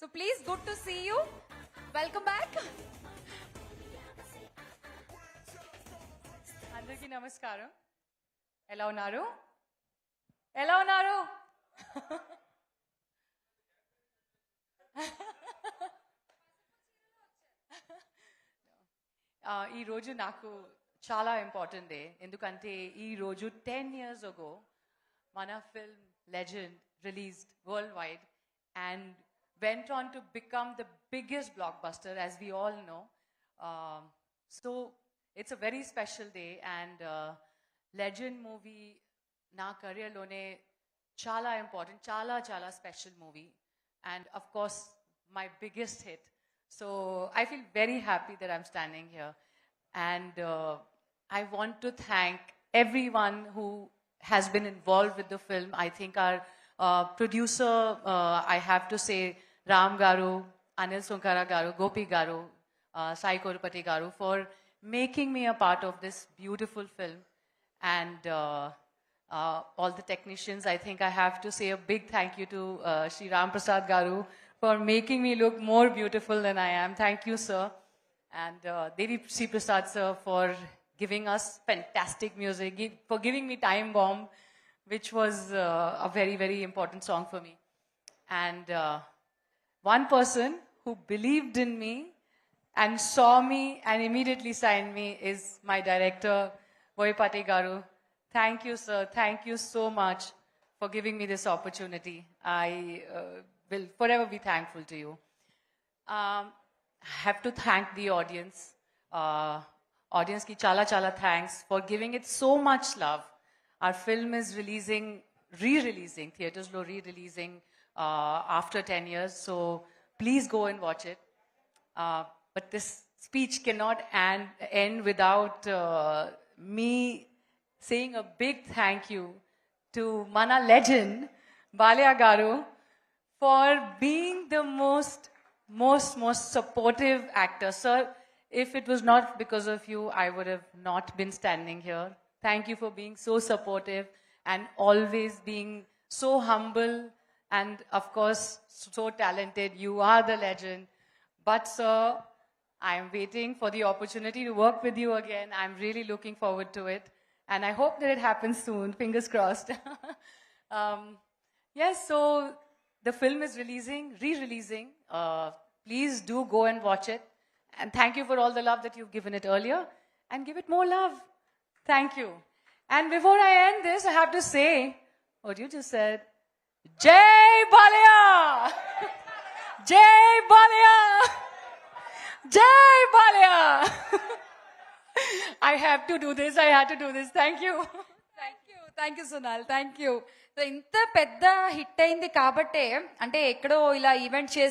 So please, good to see you. Welcome back. అందరికీ నమస్కారం. ఎలా ఉన్నారు? ఎలా ఉన్నారు? ఈ రోజు నాకు చాలా ఇంపార్టెంట్ డే. ఎందుకంటే ఈ రోజు 10 years ago మన film legend released world wide and went on to become the biggest blockbuster, as we all know. So it's a very special day, and Legend movie na career lone chala important, chala special movie, and of course my biggest hit. So I feel very happy that I'm standing here, and I want to thank everyone who has been involved with the film. I think our producer, I have to say, Ram Garu, Anil Sunkara Garu, Gopi Garu, Sai Korupati Garu, for making me a part of this beautiful film. And all the technicians, I think I have to say a big thank you to Shri Ram Prasad Garu for making me look more beautiful than I am. Thank you, sir. And Devi Sri Prasad, sir, for giving us fantastic music, for giving me Time Bomb, which was a very, very important song for me. And one person who believed in me and saw me and immediately signed me is my director, Voipati Garu. Thank you, sir. Thank you so much for giving me this opportunity. I will forever be thankful to you. I have to thank the audience. Audience ki chala thanks for giving it so much love. Our film is re-releasing, theaters lo re-releasing after 10 years. So please go and watch it. But this speech cannot end without me saying a big thank you to Mana legend, Balya Garu, for being the most supportive actor. Sir, if it was not because of you, I would have not been standing here. Thank you for being so supportive and always being so humble and, of course, so talented. You are the legend. But, sir, I am waiting for the opportunity to work with you again. I'm really looking forward to it. And I hope that it happens soon. Fingers crossed. Yes, so the film is re-releasing. Please do go and watch it. And thank you for all the love that you've given it earlier. And give it more love. Thank you. And before I end this, I have to say what you just said. Jai Balya! Jai Balya! Jai Balya! I have to do this. I had to do this. Thank you. Thank you Sunal, thank you. ఇంత పెద్ద hit అయింది కాబట్టే, అంటే ఎక్కడో ఇలా event చేసి